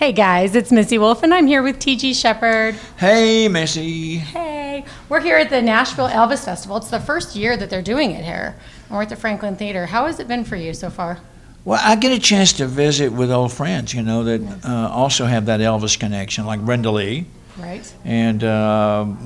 Hey guys, it's Missy Wolf and I'm here with TG Sheppard. Hey, Missy. Hey, we're here at the Nashville Elvis Festival. It's the first year that they're doing it here. And we're at the Franklin Theater. How has it been for you so far? Well, I get a chance to visit with old friends, that also have that Elvis connection, like Brenda Lee. Right. And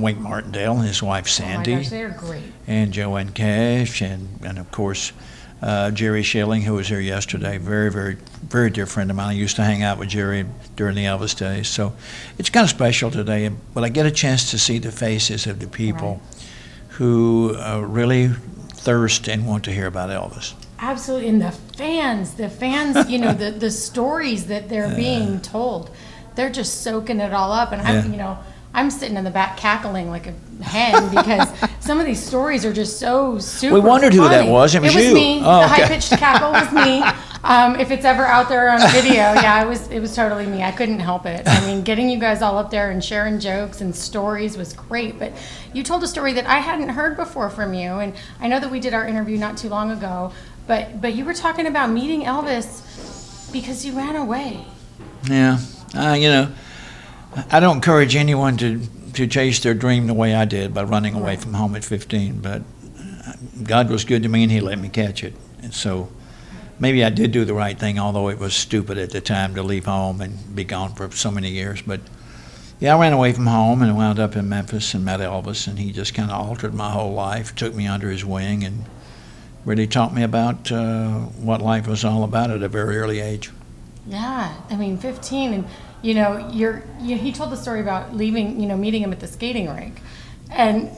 Wink Martindale and his wife Sandy. Oh my gosh, they're great. And Joanne Cash and of course, Jerry Schilling, who was here yesterday. Very, very, very dear friend of mine. I used to hang out with Jerry during the Elvis days. So it's kind of special today. But I get a chance to see the faces of the people who really thirst and want to hear about Elvis. Absolutely. And the fans, the stories that they're being told, they're just soaking it all up. And I'm sitting in the back cackling like a hen because some of these stories are just so super We wondered funny. who that was. It was you. Me. Oh, the okay. high-pitched cackle was me. If it's ever out there on video, it was totally me. I couldn't help it. I mean, getting you guys all up there and sharing jokes and stories was great. But you told a story that I hadn't heard before from you. And I know that we did our interview not too long ago. But you were talking about meeting Elvis because you ran away. Yeah. I don't encourage anyone to chase their dream the way I did by running away from home at 15, but God was good to me and he let me catch it. And so maybe I did do the right thing, although it was stupid at the time to leave home and be gone for so many years. But yeah, I ran away from home and wound up in Memphis and met Elvis, and he just kind of altered my whole life, took me under his wing, and really taught me about what life was all about at a very early age. Yeah, I mean, 15, and he told the story about leaving, meeting him at the skating rink, and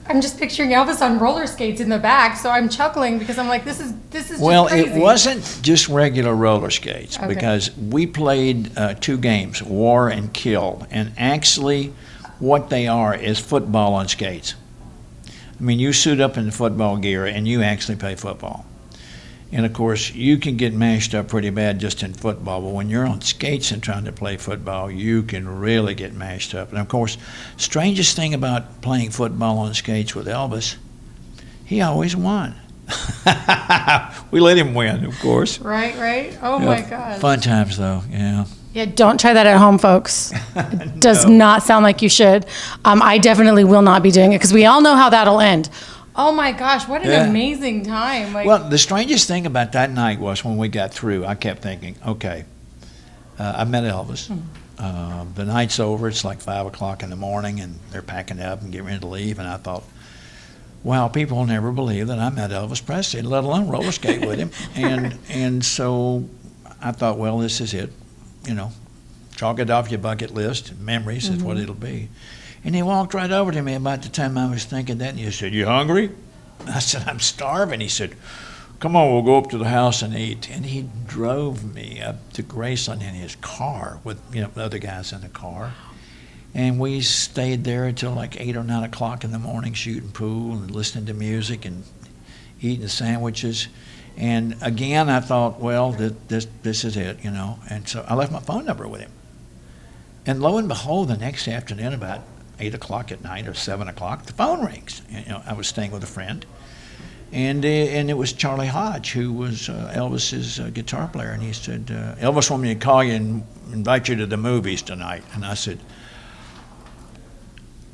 I'm just picturing Elvis on roller skates in the back, so I'm chuckling because I'm like, this is well, just crazy. It wasn't just regular roller skates, Okay. because we played two games, War and Kill, and actually what they are is football on skates. I mean, you suit up in the football gear and you actually play football. And of course, you can get mashed up pretty bad just in football, but when you're on skates and trying to play football, you can really get mashed up. And of course, strangest thing about playing football on skates with Elvis, he always won. We let him win, of course. Right. Oh my gosh. Fun times though, yeah. Yeah, don't try that at home, folks. It does not sound like you should. I definitely will not be doing it because we all know how that'll end. Oh my gosh, what an amazing time. Well, the strangest thing about that night was when we got through, I kept thinking, okay, I met Elvis. The night's over, it's like 5 o'clock in the morning, and they're packing up and getting ready to leave, and I thought, wow, people will never believe that I met Elvis Presley, let alone roller skate with him. And so I thought, well, this is it. Chalk it off your bucket list. Memories is what it'll be. And he walked right over to me about the time I was thinking that, and he said, "You hungry?" I said, "I'm starving." He said, "Come on, we'll go up to the house and eat." And he drove me up to Graceland in his car with the other guys in the car. And we stayed there until like 8 or 9 o'clock in the morning, shooting pool and listening to music and eating sandwiches. And again, I thought, well, this is it, And so I left my phone number with him. And lo and behold, the next afternoon, about 8 o'clock at night or 7 o'clock, the phone rings. I was staying with a friend, and it was Charlie Hodge, who was Elvis's guitar player. And he said, "Elvis wanted me to call you and invite you to the movies tonight." And I said,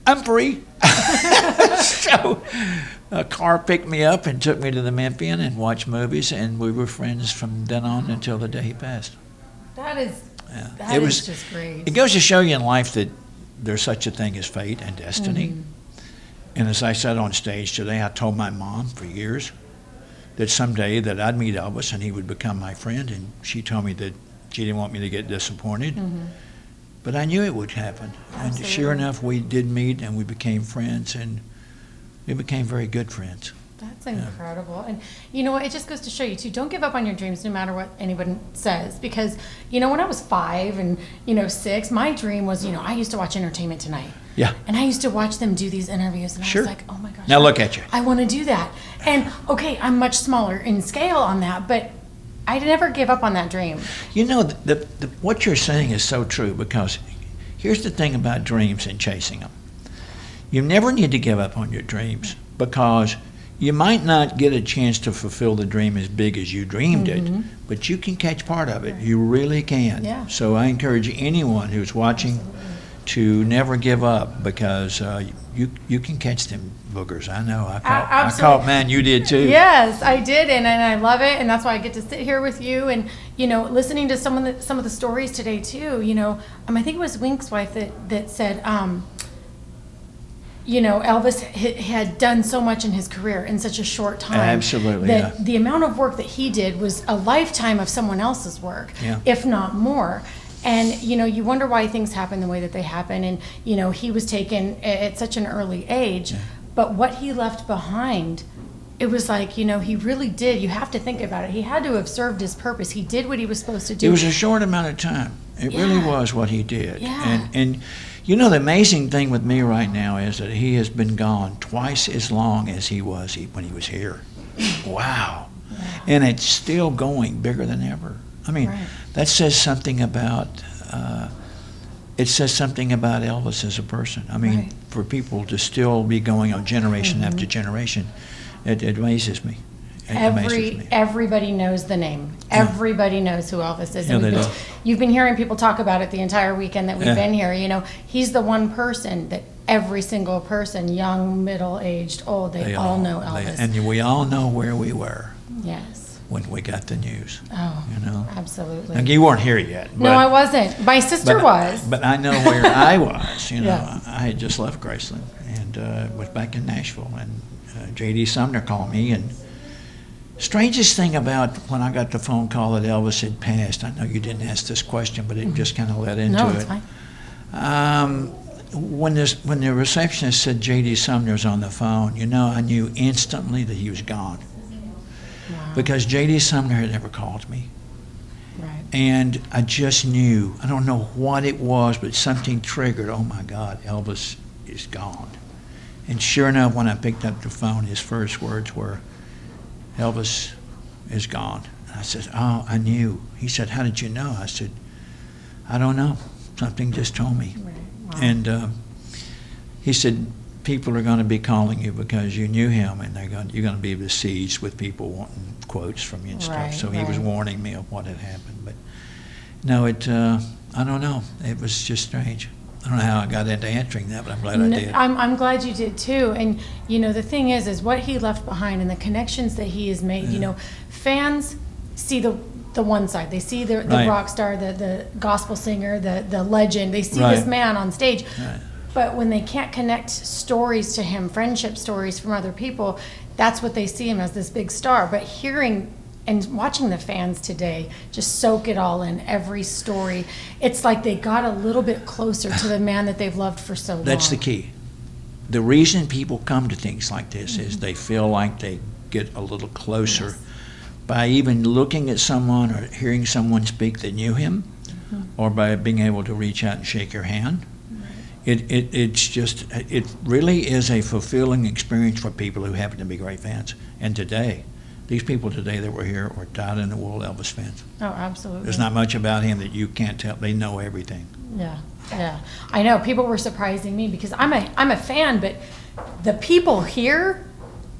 "I'm free." So a car picked me up and took me to the Memphian and watched movies, and we were friends from then on until the day he passed. That is just great. It goes to show you in life that there's such a thing as fate and destiny. And as I said on stage today, I told my mom for years that someday that I'd meet Elvis and he would become my friend, and she told me that she didn't want me to get disappointed. But I knew it would happen. And sure enough, we did meet and we became friends, and we became very good friends. That's incredible. And you know what? It just goes to show you, too, don't give up on your dreams no matter what anyone says. Because, when I was 5 and, 6, my dream was, I used to watch Entertainment Tonight. Yeah. And I used to watch them do these interviews. And I was like, oh my gosh. Now look at you. I want to do that. And, okay, I'm much smaller in scale on that, but I never give up on that dream. What you're saying is so true, because here's the thing about dreams and chasing them. You never need to give up on your dreams, because you might not get a chance to fulfill the dream as big as you dreamed it, but you can catch part of it. You really can. Yeah. So I encourage anyone who's watching to never give up, because you can catch them boogers. I know. I caught man, you did too. Yes, I did, and I love it, and that's why I get to sit here with you, and listening to some of the stories today too. I think it was Wink's wife that said, Elvis had done so much in his career in such a short time. Absolutely, that the amount of work that he did was a lifetime of someone else's work, if not more. And, you wonder why things happen the way that they happen. And, he was taken at such an early age. But what he left behind, it was like, he really did. You have to think about it. He had to have served his purpose. He did what he was supposed to do. It was a short amount of time. It really was what he did. Yeah. And the amazing thing with me right now is that he has been gone twice as long as he was when he was here. Wow. And it's still going bigger than ever. I mean, that says something about Elvis as a person. I mean, for people to still be going on generation after generation, it amazes me. Everybody knows the name. Everybody knows who Elvis is. And you've been hearing people talk about it the entire weekend that we've been here. He's the one person that every single person, young, middle-aged, old, they all know Elvis. And we all know where we were. Yes. When we got the news. Absolutely. And you weren't here yet. No, I wasn't. My sister was. But I know where I was. I had just left Graceland and was back in Nashville. And J.D. Sumner called me. And strangest thing about when I got the phone call that Elvis had passed, I know you didn't ask this question, but it just kind of led into it. No, it's fine. When the receptionist said J.D. Sumner's on the phone, I knew instantly that he was gone. Wow. Because J.D. Sumner had never called me. Right. And I just knew, I don't know what it was, but something triggered, oh my God, Elvis is gone. And sure enough, when I picked up the phone, his first words were, Elvis is gone. And I said, oh, I knew. He said, how did you know? I said, I don't know. Something just told me. Right. Wow. And he said, people are going to be calling you because you knew him, and you're going to be besieged with people wanting quotes from you and stuff. So he was warning me of what had happened. But no, I don't know. It was just strange. I don't know how I got into answering that, but I'm glad I did. I'm glad you did too. And the thing is what he left behind and the connections that he has made. Fans see the one side. They see the rock star, the gospel singer, the legend. They see this man on stage. Right. But when they can't connect stories to him, friendship stories from other people, that's what they see him as, this big star. But hearing and watching the fans today just soak it all in, every story, it's like they got a little bit closer to the man that they've loved for so long. That's the key. The reason people come to things like this is they feel like they get a little closer by even looking at someone or hearing someone speak that knew him, or by being able to reach out and shake your hand. It really is a fulfilling experience for people who happen to be great fans. And today, these people today that were here are dyed-in-the-wool Elvis fans. Oh, absolutely. There's not much about him that you can't tell. They know everything. Yeah. I know. People were surprising me because I'm a fan, but the people here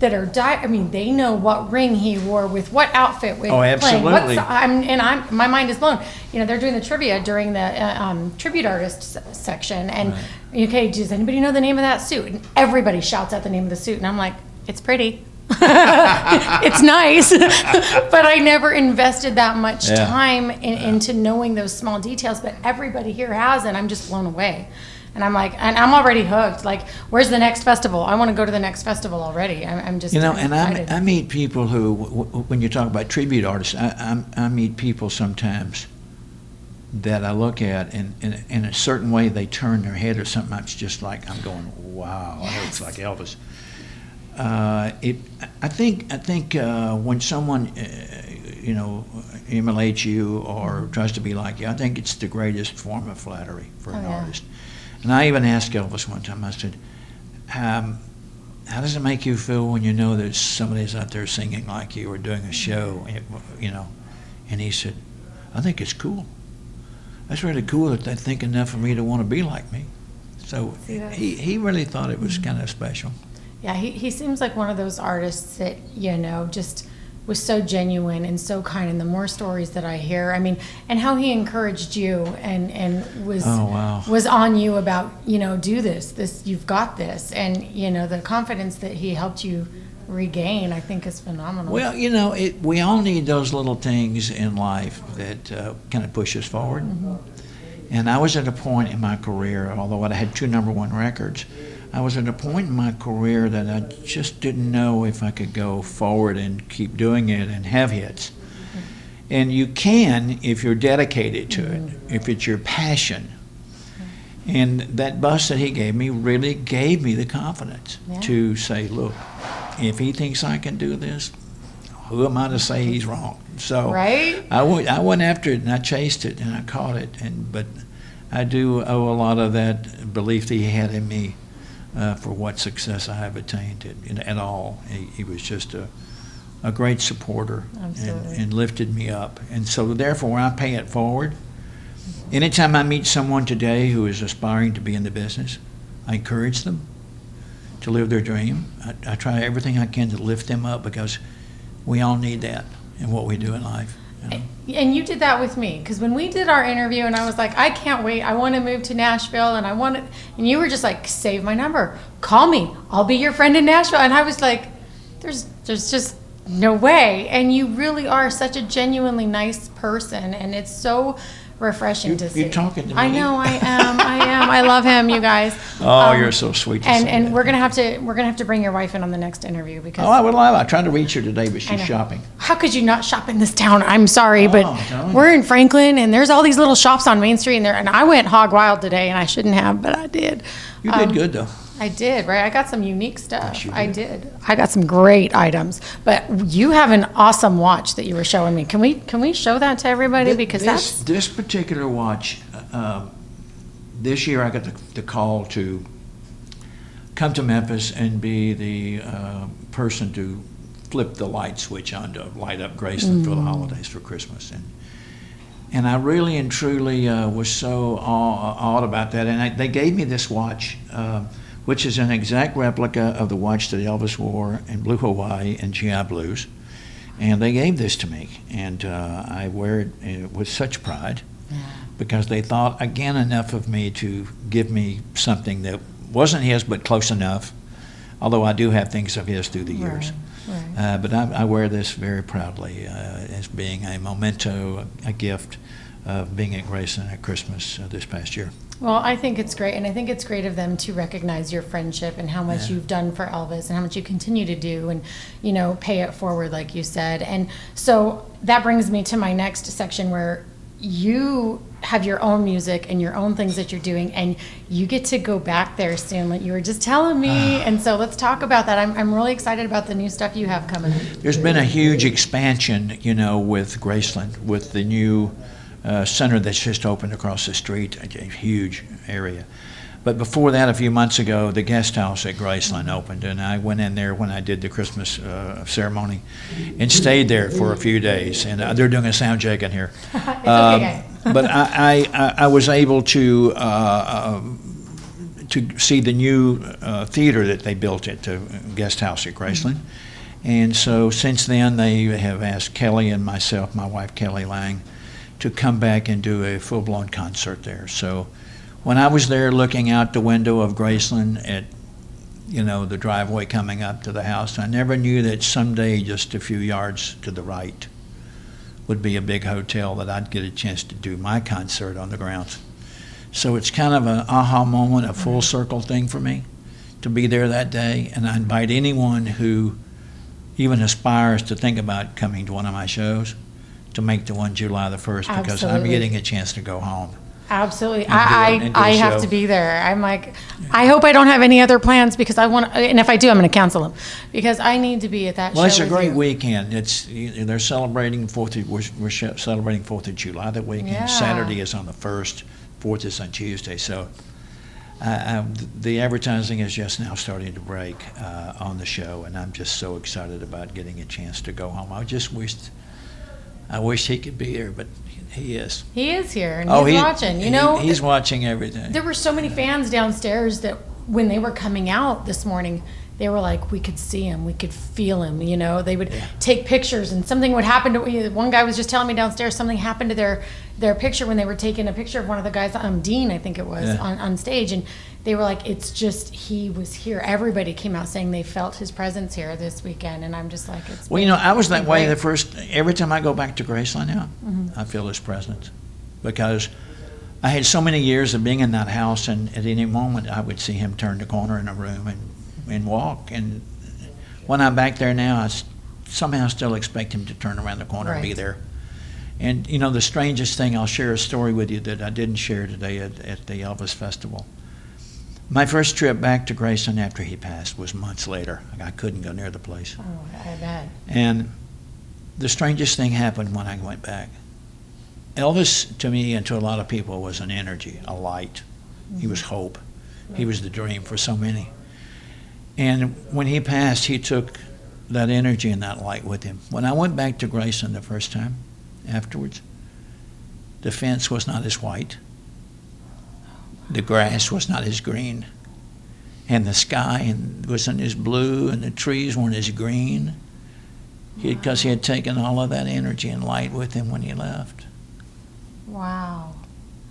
that are they know what ring he wore with what outfit with absolutely. My mind is blown. They're doing the trivia during the tribute artist section, and okay, does anybody know the name of that suit? And everybody shouts out the name of the suit, and I'm like, it's pretty. It's nice, but I never invested that much time into knowing those small details, but everybody here has, and I'm just blown away. And I'm like, and I'm already hooked. Like, where's the next festival? I want to go to the next festival already. I'm just and excited. I meet people who, when you talk about tribute artists, I meet people sometimes that I look at, and in a certain way they turn their head or something. It's just like, I'm going, wow, that looks like Elvis. I think when someone emulates you or tries to be like you, I think it's the greatest form of flattery for an artist. And I even asked Elvis one time, I said, how does it make you feel when you know that somebody's out there singing like you or doing a show, And he said, I think it's cool. That's really cool that they think enough of me to want to be like me. So he really thought it was kind of special. Yeah, he seems like one of those artists that, just was so genuine and so kind. And the more stories that I hear, I mean, and how he encouraged you and was was on you about, do this, you've got this. And, the confidence that he helped you regain, I think is phenomenal. Well, we all need those little things in life that kind of push us forward. Mm-hmm. And I was at a point in my career, although I had 2 #1 records, I was at a point in my career that I just didn't know if I could go forward and keep doing it and have hits. Mm-hmm. And you can if you're dedicated to it, if it's your passion. Mm-hmm. And that bus that he gave me really gave me the confidence to say, look, if he thinks I can do this, who am I to say he's wrong? So I went after it and I chased it and I caught it. But I do owe a lot of that belief that he had in me for what success I have attained at all. He was just a great supporter and lifted me up. And so therefore I pay it forward. Anytime I meet someone today who is aspiring to be in the business, I encourage them to live their dream. I try everything I can to lift them up because we all need that in what we do in life. And you did that with me, because when we did our interview and I was like, I can't wait, I want to move to Nashville, and and you were just like, save my number, call me, I'll be your friend in Nashville. And I was like, there's just no way. And you really are such a genuinely nice person, and it's so refreshing to see. You're talking to me. I know, I am. I love him, you guys. Oh, you're so sweet. And we're gonna have to bring your wife in on the next interview because. Oh, I would love. I tried to reach her today, but she's shopping. How could you not shop in this town? I'm sorry, but we're in Franklin, and there's all these little shops on Main Street, and I went hog wild today, and I shouldn't have, but I did. You did good though. I did, right? I got some unique stuff. Yes, I did. I got some great items. But you have an awesome watch that you were showing me. Can we show that to everybody? Because this particular watch, this year I got the call to come to Memphis and be the person to flip the light switch on to light up Graceland for the holidays, for Christmas. And I really and truly was so awed about that. And they gave me this watch, which is an exact replica of the watch that Elvis wore in Blue Hawaii and GI Blues. And they gave this to me, and I wear it with such pride because they thought, again, enough of me to give me something that wasn't his but close enough, although I do have things of his through the years. Right. But I wear this very proudly as being a memento, a gift of being at Graceland at Christmas this past year. Well, I think it's great, and I think it's great of them to recognize your friendship and how much you've done for Elvis and how much you continue to do and, pay it forward, like you said. And so that brings me to my next section where you have your own music and your own things that you're doing, and you get to go back there soon, like you were just telling me. And so let's talk about that. I'm really excited about the new stuff you have coming. There's been a huge expansion, with Graceland, with the new center that's just opened across the street, a huge area. But before that, a few months ago, the guest house at Graceland opened, and I went in there when I did the Christmas ceremony and stayed there for a few days. And they're doing a sound check in here. It's okay. But I was able to see the new theater that they built at the guest house at Graceland. And so since then, they have asked Kelly and myself, my wife Kelly Lang, to come back and do a full-blown concert there. So when I was there looking out the window of Graceland at, the driveway coming up to the house, I never knew that someday just a few yards to the right would be a big hotel that I'd get a chance to do my concert on the grounds. So it's kind of an aha moment, a full circle thing for me to be there that day. And I invite anyone who even aspires to think about coming to one of my shows to make the one July the 1st, because I'm getting a chance to go home. Absolutely. I have to be there. I'm like, I hope I don't have any other plans because I want, and if I do, I'm going to cancel them because I need to be at that show. Well, it's a great weekend. They're celebrating we're celebrating 4th of July that weekend. Yeah. Saturday is on the 1st, 4th is on Tuesday. So the advertising is just now starting to break on the show, and I'm just so excited about getting a chance to go home. I wish he could be here, but he is. He is here, and he's watching. He's watching everything. There were so many fans downstairs that when they were coming out this morning, they were like, we could see him, we could feel him, you know. They would take pictures, and something would happen to, one guy was just telling me downstairs, something happened to their picture when they were taking a picture of one of the guys, Dean, I think it was, on stage, and they were like, it's just, he was here. Everybody came out saying they felt his presence here this weekend, and I'm just like, it's well, you know, I was that way the first, every time I go back to Graceland now, I feel his presence, because I had so many years of being in that house, and at any moment I would see him turn the corner in a room and walk. And when I'm back there now, I somehow still expect him to turn around the corner and be there. And, you know, the strangest thing, I'll share a story with you that I didn't share today at the Elvis Festival. My first trip back to Graceland after he passed was months later. I couldn't go near the place. Oh, I bet. And the strangest thing happened when I went back. Elvis, to me and to a lot of people, was an energy, a light. He was hope. He was the dream for so many. And when he passed, he took that energy and that light with him. When I went back to Graceland the first time afterwards, the fence was not as white. The grass was not as green. And the sky wasn't as blue, and the trees weren't as green. Because he had taken all of that energy and light with him when he left. Wow.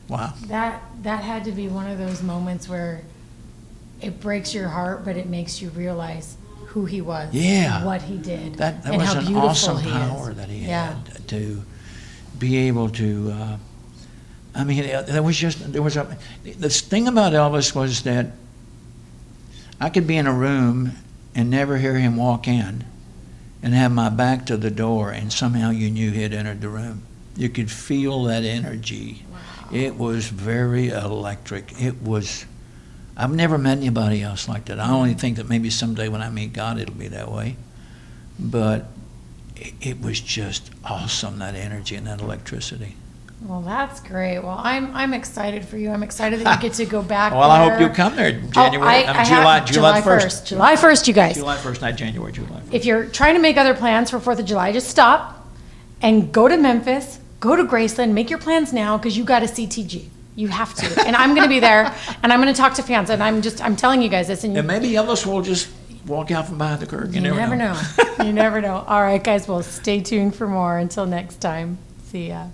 Wow. That had to be one of those moments where it breaks your heart, but it makes you realize who he was, what he did, that and was how an beautiful awesome he power is. that he had to be able to. I mean, there was the thing about Elvis was that I could be in a room and never hear him walk in, and have my back to the door, and somehow you knew he had entered the room. You could feel that energy. Wow. It was very electric. I've never met anybody else like that. I only think that maybe someday when I meet God, it'll be that way. But it was just awesome, that energy and that electricity. Well, that's great. Well, I'm excited for you. I'm excited that you get to go back well, there. I hope you come there January. July 1st. July 1st, you guys. July 1st, not January, July 1st. If you're trying to make other plans for 4th of July, just stop and go to Memphis, go to Graceland, make your plans now, because you got to see TG. You have to. And I'm going to be there, and I'm going to talk to fans, and I'm telling you guys this. And maybe Elvis will just walk out from behind the curtain. You never know. You never know. All right, guys, well, stay tuned for more. Until next time. See ya.